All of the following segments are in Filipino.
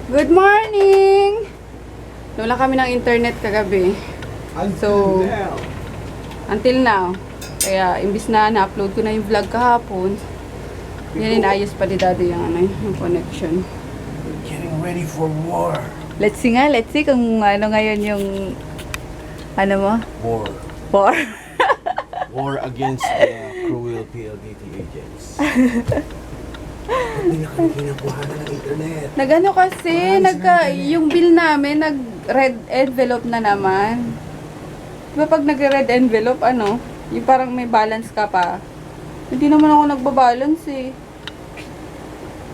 Good morning! Wala kami ng internet kagabi. Until now. Kaya, imbis na na-upload ko na yung vlog kahapon, yan inayos pa ni Daddy yung connection. We're getting ready for war. Let's see kung ano ngayon yung, ano mo? War. War? War against the cruel PLDT agents. Hindi na kami kinakuha na ng internet. Nagano kasi, yung bill namin, nag-red envelope na naman. Diba pag nag-red envelope, yung parang may balance ka pa. Hindi naman ako nagbabalance eh.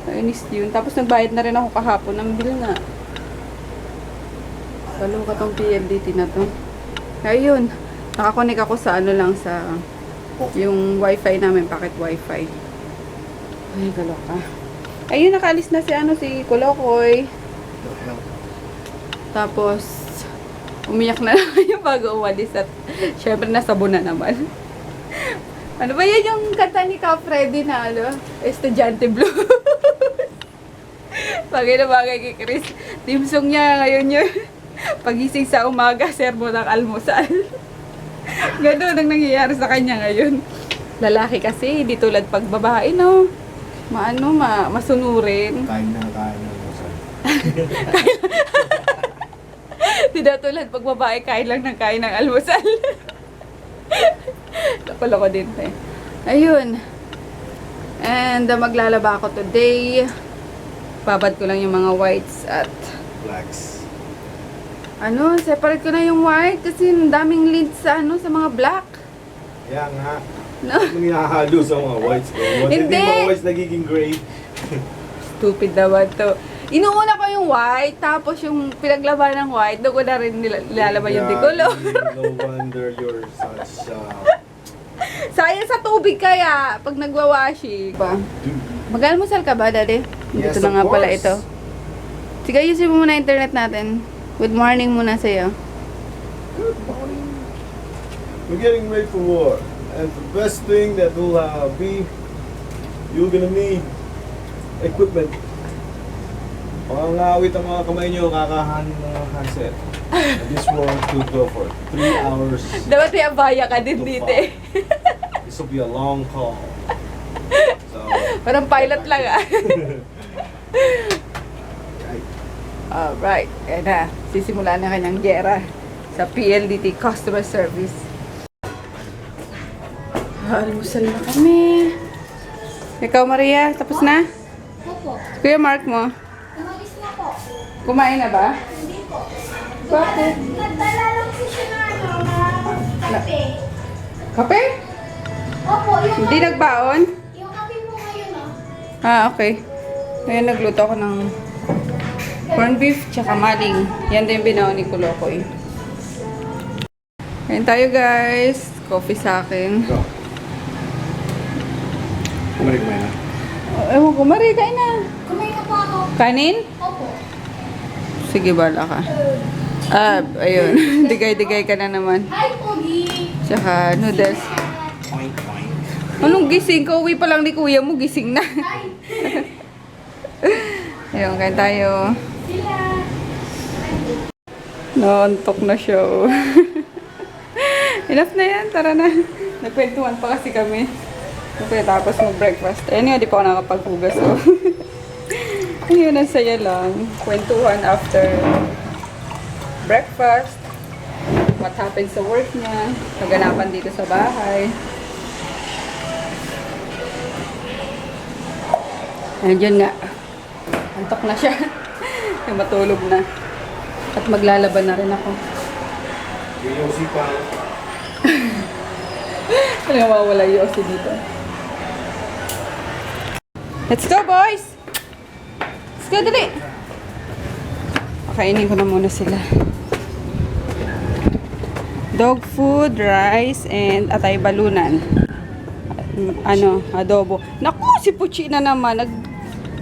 Nainis yun. Tapos nagbayad na rin ako kahapon ng bill nga. Kaloka tong PLDT na to. Ayun, nakakonek ako sa sa yung wifi namin, packet wifi. Ay, kaloka. Ayun, nakaalis na si Kulokoy. Tapos, umiyak na lang yung bago umalis at syempre nasabon na naman. Ano ba yan yung kanta ni Ka Freddy na Estudyante Blue? Bagay na bagay kay Chris. Team song niya ngayon yun. Pagising sa umaga, sermo ng almusal. Ganun ang nangyayari sa kanya ngayon. Lalaki kasi, hindi tulad pag babae, no? Masunurin. Kain na almusal. Hindi tulad pag babae, kain lang ng kain ng almusal. Loko-loko din eh. Ayun. And maglalaba ako today. Babad ko lang yung mga whites at Blacks. separate ko na yung white kasi daming lint sa mga black. Kaya nga. No? Anong hinahalo sa mga whites ko? Hindi mga whites nagiging gray. Stupid naman to. Inuuna ko yung white, tapos yung pinaglaban ng white, doon ko na rin nilalaban yung decolor. No wonder you're such Sayang sa tubig kaya, pag nagwawashi. Mag-almusal ka ba, Daddy? Yes, Dito na nga of pala course. ito. Sige, ayusin mo muna internet natin. Good morning muna sa'yo. Good morning. We're getting ready for war. And the best thing that will be, you're gonna need equipment. Pangangawit ang mga kamay nyo, kakahanin ng mga handset. And this war could go for 3 hours. Dapat may abaya ka din to dito five. eh. This will be a long call. So, Parang pilot lang ah. Alright, kaya na. Sisimula na kanyang gera sa PLDT Customer Service. Almusal na kami. Ikaw, Maria, tapos na? Opo. Kuya Mark mo, Umalis na po. kumain na ba? Hindi po. Bakit? Nagdala lang po siya na kape. Kape? Opo, yung Hindi nagbaon? yung kape mo ngayon Okay. Ngayon nagluto ako ng corned beef tsaka maling. Yan din binaon ni Kulokoy. Ngayon tayo guys. Coffee sa akin. go. Kumain na. Ewan ko, Marie, kain na. Kumain na po ako. Kanin? Opo. Sige, bala ka. Ayun. Digay-digay ka na naman. Hi, Pogi. Tsaka noodles. Point, point. Anong gising? Kauwi pa lang ni kuya mo, gising na. Hi. Ayun, kain tayo. Sila. Naantok na siya. Oh. Enough na yan, tara na. Nagkwentuhan pa kasi kami. Okay, tapos mag-breakfast. Ayun yun, di pa ako nakapaghugas. Oh. Ayun, ang saya lang. Kwentuhan after breakfast. What happened sa work niya. Kaganapan dito sa bahay. Ayun yun nga. Antok na siya. Yung matulog na. At maglalaban na rin ako. Yung pa. Ano mawawala yung osi dito. Let's go, boys! Let's go, dali! Kainin ko na muna sila. Dog food, rice, and atay balunan. Adobo. Naku, si Puchi na naman.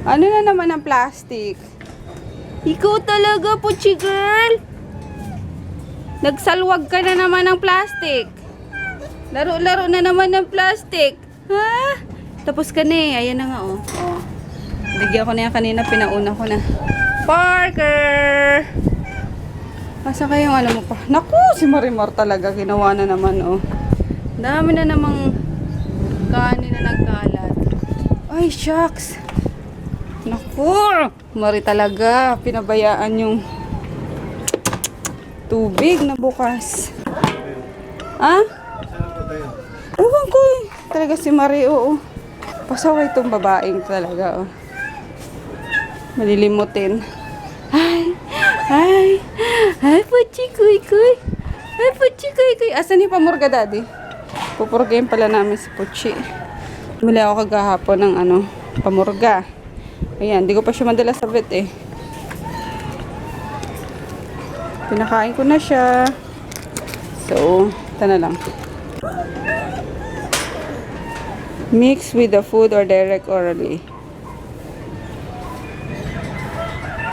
Ano na naman ang plastic? Ikaw talaga, Puchi girl! Nagsalwag ka na naman ng plastic. Laro-laro na naman ng plastic. Ha? Tapos ka na eh. Ayan na nga oh. Bigyan ko na yan kanina. Pinauna ko na. Parker! Asa kayong ano mo pa? Naku, si Marimar talaga. Ginawa na naman, oh. Dami na namang kanin na nagkalat. Ay, shucks! Naku! Mari talaga. Pinabayaan yung tubig na bukas. Ah? Ewan ko eh. Talaga si Marie, oo. Pasaway itong babaeng talaga, oh. Malilimutin. Ay! Ay! Ay, Puchi Kuy Kuy! Ay, Puchi Kuy Kuy! Asan ni Pamurga, Daddy? Pupurgayin pala namin si Puchi. Muli ako kagahapon ng ano, Pamurga. Ayan, di ko pa siya madala sa vet eh. Pinakain ko na siya. So, ito na lang. Mix with the food or direct orally.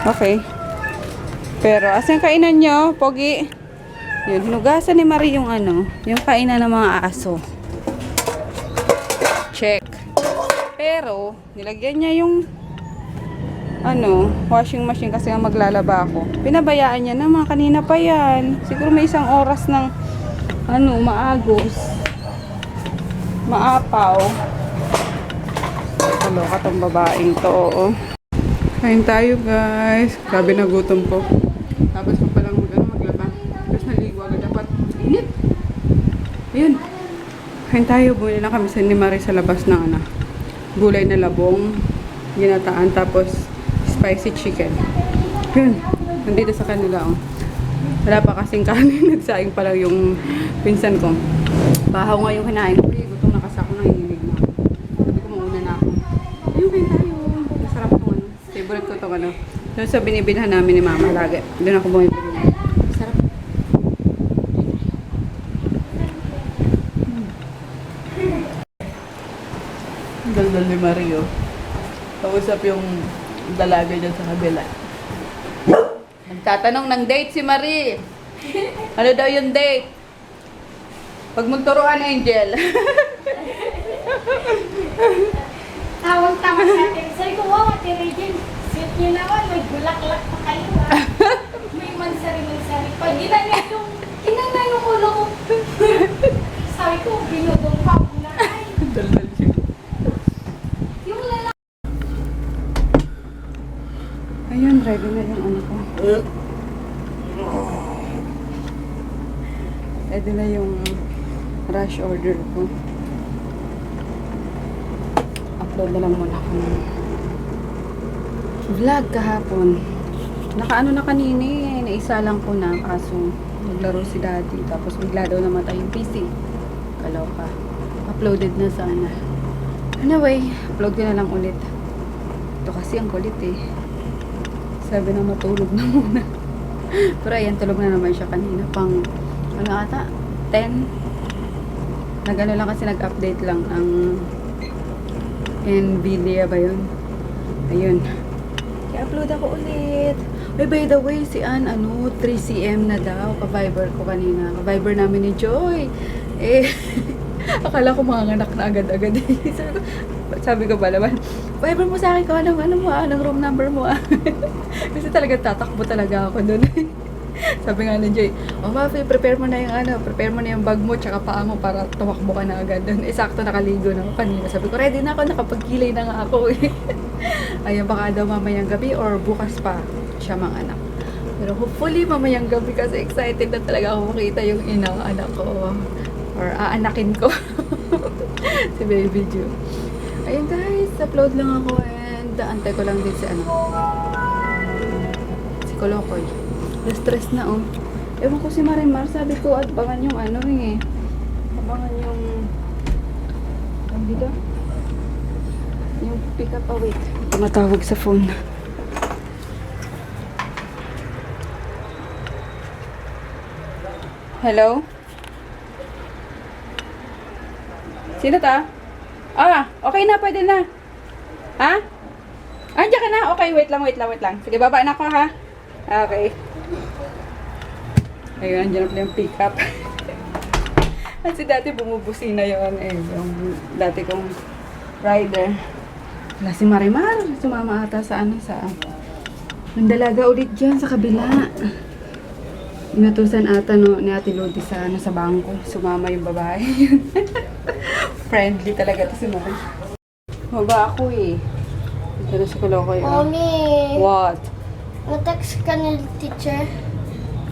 Okay. Pero, asan yung kainan nyo, Pogi? Yun, hinugasan ni Marie yung ano, yung kainan ng mga aso. Check. Pero, nilagyan niya yung ano, washing machine kasi nga maglalaba ako. Pinabayaan niya naman, kanina pa yan. Siguro may isang oras ng ano, maagos. Maapaw. Kaloka tong babaeng to, oo. Kain tayo, guys. Grabe na gutom ko. Tapos ko palang maglaba. Tapos naligo agad dapat. Init. Ayun. Kain tayo. Bumili na kami sa ni Marie sa labas ng ano, gulay na labong, ginataan, tapos spicy chicken. Yun. Nandito sa kanila, oh. Wala pa kasing kanin. Nagsaing pa lang yung pinsan ko. Bahaw nga yung kinain ko. Gutom na kasi ako, nanginig na. Sabi ko, mauna na ako. Ayun, kain tayo. Masarap itong ano. Favorite ko itong ano. Doon sa binibilhan namin ni Mama lagi. Doon ako bumibili. Sarap. Daldal ni Mario. Kausap yung dalaga dyan sa kabila. Nagtatanong ng date si Marie. Ano daw yung date? Pagmunturuan, Angel. Tawang-tawa sa atin. Sabi ko, wow, Ate Regine, sweet niyo naman, may bulaklak pa kayo ah. May mansari-mansari. Pag ginanya yung ulo ko. Sabi ko, binudong pa ako na. Ay, Daldal siya. yung lalaki. Ayun, ready na yung ano ko. Ready na yung rush order ko. Upload na lang muna ako ng vlog kahapon. Nakaano na kanina eh. Naisa lang ko na. Kaso naglaro si Daddy. Tapos bigla daw namatay yung PC. Kaloka. Uploaded na sana. Anyway, upload ko na lang ulit. Ito kasi ang kulit eh. Sabi na matulog na muna. Pero ayan, tulog na naman siya kanina. Pang, ano ata? 10? Nagano lang kasi nag-update lang ang NVIDIA ba yun? Ayun. I-upload ako ulit. Ay, by the way, si Ann, 3cm na daw. Ka-Viber ko kanina. Ka-Viber namin ni Joy. Eh, akala ko mga anak na agad-agad. sabi ko ba naman, Viber mo sa akin kung anong room number mo ah. Kasi talaga tatakbo talaga ako doon. Sabi nga ni Joy, Mafi, prepare mo na yung bag mo tsaka paa mo para tumakbo ka na agad doon. Sakto nakaligo na ako kanina. Sabi ko, ready na ako, nakapagkilay na nga ako eh. Ayun, baka daw mamayang gabi or bukas pa siya mga anak. Pero hopefully mamayang gabi kasi excited na talaga ako makita yung inang anak ko. Or aanakin ko. Si Baby Ju. Ayun guys, upload lang ako and antay ko lang din si Kolokoy. Na-stress na oh. Ewan ko si Marimar, sabi ko at abangan yung abangan yung dito yung pick up away. Tumatawag sa phone. Hello? Sino ta? Okay na, pwede na. Ha? Andiyan ka na? Okay, wait lang. Sige, baba na ako ha. Okay. Ayun, andyan na pala yung pick up. Kasi dati bumubusi na yun yung dati kong rider. Wala si Marimar, sumama ata sa Ang dalaga ulit dyan sa kabila. Inutusan ata no, ni Ate Lodi sa, sa bangko. Sumama yung babae. Friendly talaga to si Mami. Maba ako eh. Ito na si Kulokoy. Mommy, What? na-text ka ni teacher?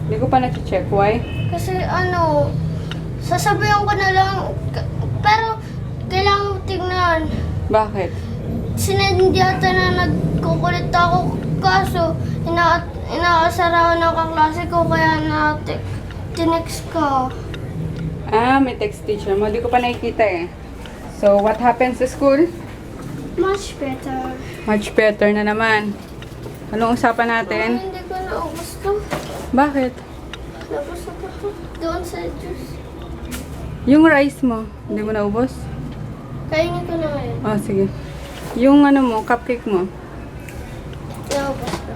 Hindi ko pa na-check. Why? Kasi ano, sasabihan ko na lang, pero kailangan mo tignan. Bakit? Sinend yata na nagkukulit ako, kaso inaasar ako ng kaklase ko, kaya tinext ko. Ah, may text teacher mo. Hindi ko pa nakikita eh. So, what happens sa school? Much better. Much better na naman. Anong usapan natin? Hindi ko na gusto. Bakit? Nagusto ko doon sa juice. Yung rice mo, hindi mo naubos? Kainin ko na ngayon. Oh, sige. Yung ano mo, cupcake mo. Naubos ko.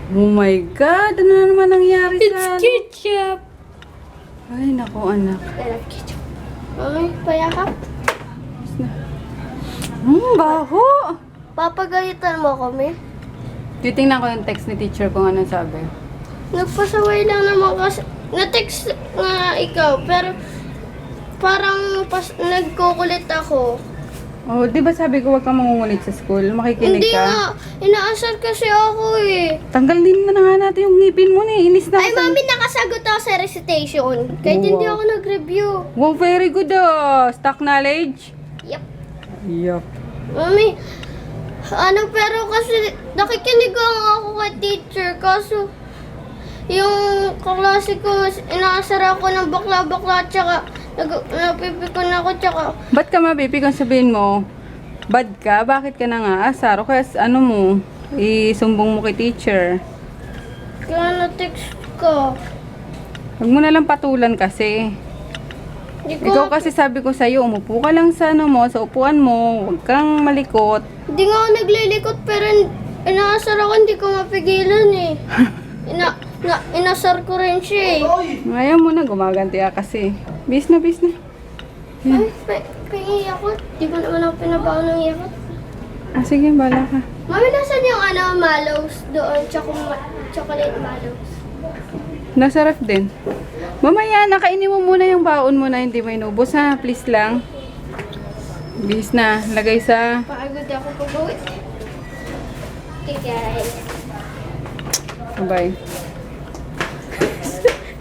Oh my God! Ano na naman nangyari sa... ketchup! Ay, naku anak. I love ketchup. Mami, payakap. Baho! Papagalitan mo kami? Titingnan ko yung text ni teacher kung ano sabi. Nagpasaway lang naman kasi, na-text nga ikaw, pero parang nagkukulit ako. Oh, di ba sabi ko wag kang mangungulit sa school? Makikinig Hindi ka. nga, inaasar kasi ako eh. Tanggalin na nga natin yung ngipin mo ni. Inis na Ay, ako sa- mami, nakasagot ako sa recitation. Kahit hindi Wow. ako nag-review. Wow, very good stock knowledge. Yep. Yup. Mami, ano, pero kasi nakikinig lang ako kay teacher, kaso yung kaklase ko, inaasar ako ng bakla-bakla, tsaka napipikon ako, tsaka Ba't ka mabipi kung sabihin mo, bad ka? Bakit ka nangaasar? O kaya ano mo, isumbong mo kay teacher. kaya na-text ko. Huwag mo na lang patulan kasi. Hindi Ikaw ko, kasi sabi ko sa'yo, umupo ka lang sa ano mo, sa upuan mo, huwag kang malikot. hindi nga ako naglilikot, pero inaasar ako, hindi ko mapigilan eh. Inasar ko rin siya eh. Ayaw mo na, gumaganti ka kasi. Bis na, bis na. Ay, pahingi ako. Di ba naman ako pinabaho ng yakot? Ah, sige, bala ka. Mami, nasan yung ano, mallows doon? Chocolate mallows. Nasa ref din. Mamaya, nakainin mo muna yung baon mo na hindi mo inubos ha. Please lang. Bis na. Lagay sa... Pagod ako pag-uwi. Okay, guys. Sabay.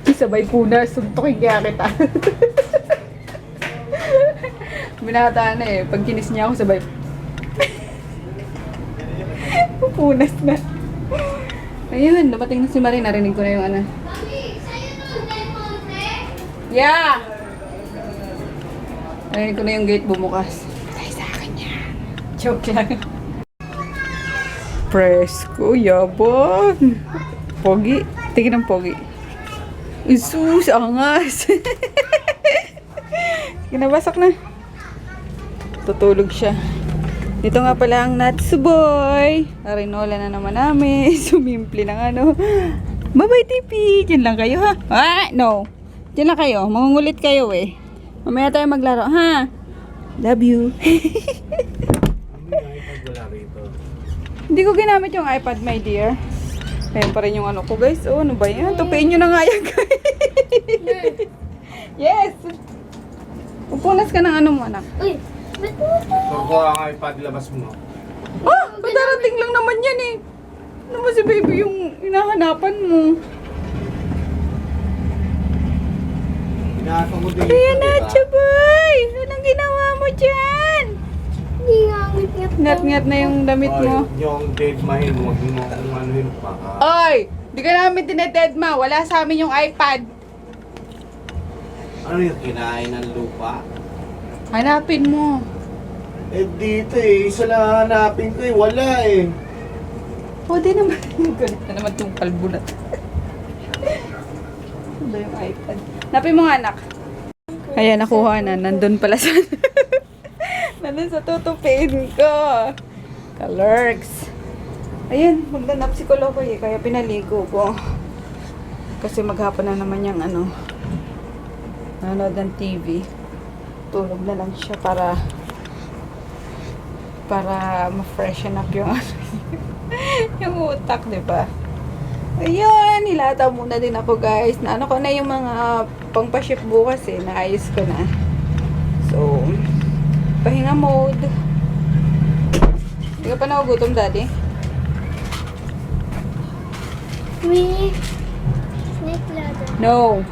Sabay puna. Suntukin kaya kita. Binata na eh. Pag kinis niya ako, sabay. Punas na. Ayun, dumating na si Marie. Narinig ko na yung ano. Mami, sa'yo nun, Delmonte? Yeah! Narinig ko na yung gate bumukas. Ay, sa akin yan. Joke lang. Presko, yabang. Pogi. Tingin ng pogi. Isus, angas. Kinabasak na. Tutulog siya. Dito nga pala ang Natsuboy. Arinola na naman namin. Sumimple ng ano. Bye-bye, Tipi. Diyan lang kayo, ha? Ah, no. Diyan lang kayo. Mangungulit kayo, eh. Mamaya tayo maglaro, ha? Love you. Hindi ko ginamit yung iPad, my dear. Ayan pa rin yung ano ko, guys. Oh, ano ba yan? Tupiin nyo na nga yan, guys. Yes! Pupunas ka ng ano mo, anak. Uy, ba't mo ito? Kukuha ang iPad, labas mo. Ah! Darating lang naman yan, eh. Ano ba si baby yung hinahanapan mo? Pinaka mo din. Ayan na, Chabay! Anong ginawa mo dyan? Hindi nga, ngit-ngit lang. Ngat-ngat na yung damit mo. Yung dead mahin, huwag mo kung ano yun pa. Oy! Di ka namin tinetedma. Wala sa amin yung iPad. Ano yung kinain ng lupa? Hanapin mo. Eh dito eh, isa lang hanapin ko eh, wala eh. O, di naman. Galit na naman itong kalbo na. Ano yung iPad? Hanapin mo nga, anak. Ayan, nakuha na. Nandun pala sa... Nandun sa tutupin ko. Kalurks. Ayan, magdanap si Kolokoy eh. Kaya pinaligo ko. Kasi maghapon na naman yung ano. Nanood ng TV. Tulog na lang siya para ma-freshen up yung ano. Yung utak, di ba? Ayun, nilata muna din ako guys. Na ano ko na yung mga pangpa-ship bukas eh. Naayos ko na. So, pahinga mode. Hindi ka pa nagugutom, daddy? May snake ladder. No.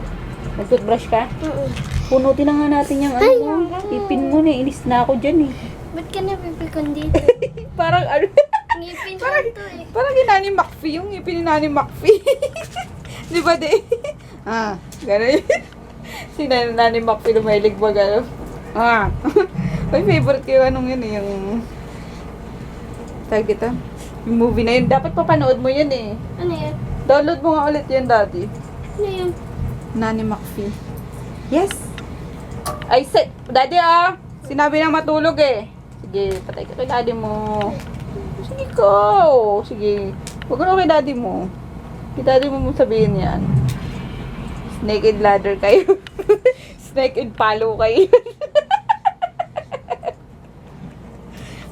Nag-toothbrush ka? Oo. Punutin na nga natin yung Ay, ano. oo. Ipin mo na. Inis na ako dyan eh. Ba't ka napipikon dito? Parang ano. Ngipin lang to eh. Parang yung Nani McPhee. Yung ipin ni Nani McPhee. Di ba di? Ah, gano'n. Si Nani McPhee lumahilig ba gano'n? Ah. May favorite ko yung anong yun eh. Yung tag dito. Yung movie na yun. Dapat papanood mo yun eh. Ano yan? Download mo nga ulit yun, daddy. Ano yan? Nani McPhee. Yes. Ay, daddy ah. Sinabi na matulog eh. Sige, patay ka kay daddy mo. Sige ko. Sige. Huwag na kay daddy mo. Kay daddy mo sabihin yan. Snake and ladder kayo. Snake and palo kayo.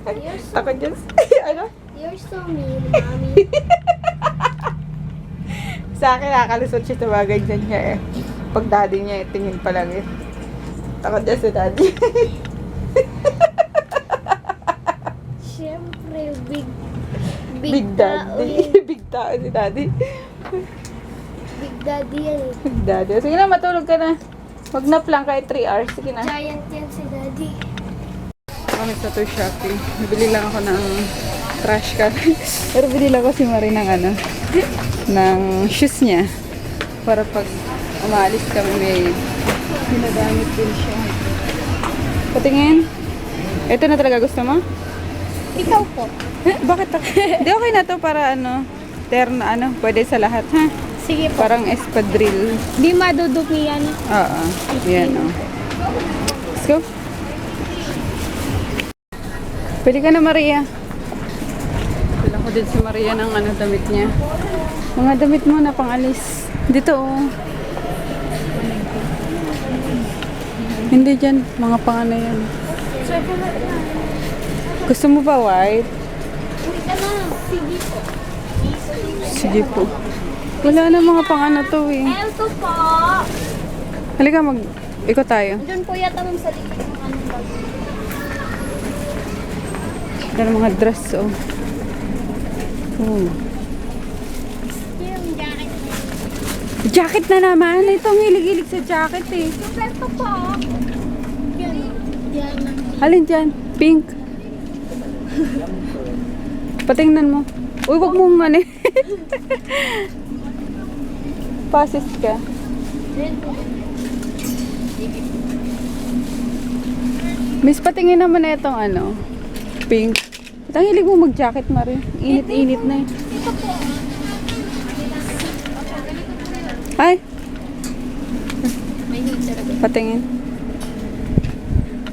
You're so, Takot dyan. Ano? you're so mean, mommy. Sa akin, nakakalusot siya sa bagay dyan niya eh. Pag daddy niya, tingin pa lang eh. Takot dyan sa daddy. Siyempre, big Big tao daddy. yan. Big tao si daddy. Big daddy yan eh. Big daddy. Sige na, matulog ka na. Wag na plan kahit 3 hours. Sige na. Giant yan si daddy. Kami sa toy shopping. Bibili lang ako ng trash can. Pero bili lang ko si Marie ng ano, ng shoes niya. Para pag umaalis kami, may ginagamit din siya. Patingin. Ito na talaga gusto mo? Ikaw po. Bakit? Hindi, okay na to para ano, terna ano, pwede sa lahat ha. Sige po. Parang espadrille. Di madudumi yan. Oo. Yan o. Let's go. Pwede ka na, Maria. Pila ko din si Maria ng ano, damit niya. Mga damit mo na pangalis. Dito oh. Hindi dyan. Mga pang ano yan. Gusto mo ba white? Sige po. Sige po. Wala na mga pang ano to eh. Elto po. Halika, ikot tayo. Doon po yata mong sa likod ng anong bag. Dala mga dress oh. Oh. Yung jacket. Jacket na naman. Ito ang hilig-hilig sa jacket eh. Elto po. Yan. Yan. Alin dyan? Pink. Patingnan mo. Uy, wag mong ano eh. Pasis ka. Red po. Miss, patingin naman na itong ano. Pink. Ba't ang hilig mo mag-jacket, Marie? Init-init na eh. Ito po. Ay, May hood talaga. patingin.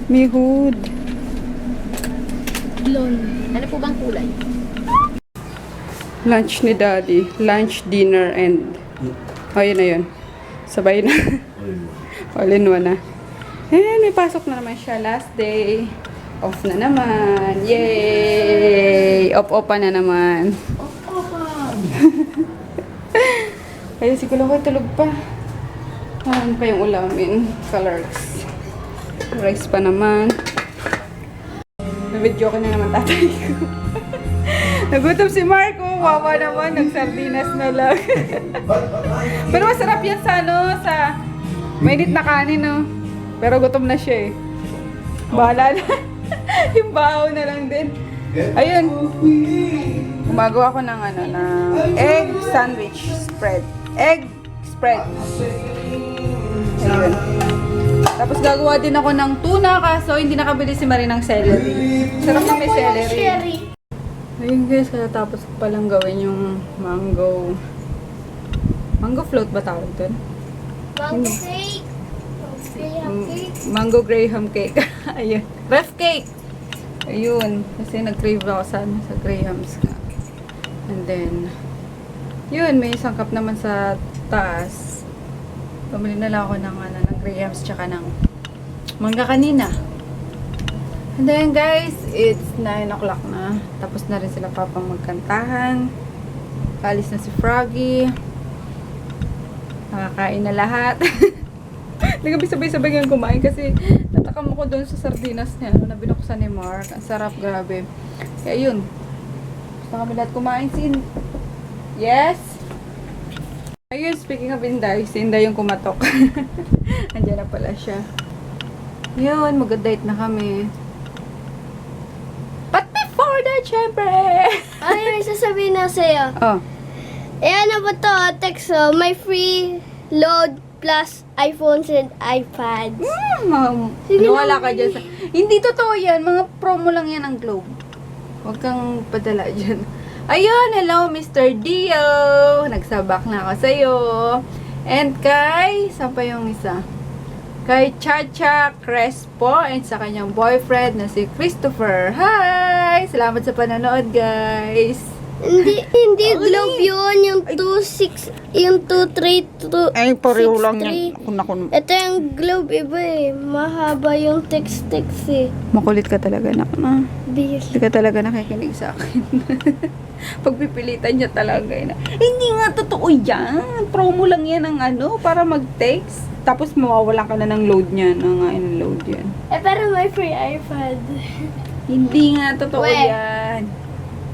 May hood. Blonde. Ano po bang kulay? Lunch ni Daddy. Lunch, dinner, and... Oh, yun na yun. Sabay na. All in one na. Ayan, may pasok na naman siya. Last day. Off na naman. Yay! Off-offa na naman. Kaya si Kulo ko tulog pa. Ano pa yung ulamin? Colors. Rice pa naman. Nabidyo ko na naman tatay ko. Nagutom si Marco. Wawa naman. Nagsardinas na lang. Pero masarap yan sa ano, sa mainit na kanin, no? Pero gutom na siya eh. Bahala na. Yung bahaw na lang din. Ayun. Gumagawa ko ng ano, ng egg sandwich spread. Egg spread. Ayun. Tapos gagawa din ako ng tuna kaso hindi nakabili si Marie ng celery. Sarap na may celery. Cherry. Ayun guys, tapos ko palang gawin yung mango. Mango float ba tawag doon? Mango cake. Graham cake. Mango graham cake. Ayun. Ref cake! Ayun. Kasi nag-crave ako sa grahams nga. And then, yun, may isang cup naman sa taas. Pumili na lang ako ng grahams tsaka ng mangga kanina. And then guys, it's 9 o'clock na. Tapos na rin sila papang magkantahan. Kalis na si Froggy. Nakakain na lahat. Nagabisabay-sabay yung kumain kasi natakam ako doon sa sardinas niya. Na binuksan ni Mark. Ang sarap, grabe. Kaya yun. Gusto kami lahat kumain. Yes! Ayun, speaking of Inday, si Inday yung kumatok. Andiyan na pala siya. Yun, mag-date na kami. But before that, syempre! Ay, may sasabihin na sa'yo. Oh. Eh, ano ba to? Text, may free load plus iPhones and iPads. Sige Wala lang. ka dyan sa... Hindi totoo yan. Mga promo lang yan ng Globe. Huwag kang padala dyan. Ayun, hello Mr. Dio. Nagsabak na ako sa'yo. And kay... Saan pa yung isa? Kay Chacha Crespo and sa kanyang boyfriend na si Christopher. Hi! Salamat sa panonood, guys. Hindi Globe yun. Yung 2.6, yung 2.3, Ay, pareho lang 6.3. yan. Ito yung Globe iba eh. Mahaba yung text eh. Makulit ka talaga, nak na. Bill. Hindi ka talaga nakikinig sa akin. Pagpipilitan niya talaga. Hindi nga totoo yan. Promo lang yan ng para mag-text. Tapos mawawalan ka na ng load niya. Load yan. Eh, pero may free iPad. Hindi nga totoo Weh. yan.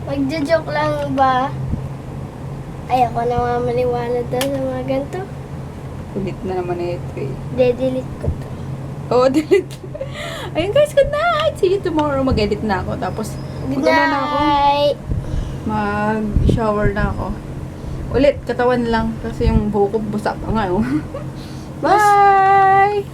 Magja-joke lang ba? Ayoko na maniwala daw sa mga ganito. Kulit na naman na ito eh. De-delete ko to. Oh, delete. Ayun guys, good night. See you tomorrow. Mag-edit na ako. Tapos, Good na ako. night! Mag-shower na ako. Ulit, katawan lang. Kasi yung buhok ko busa pa nga. Oh. Bye!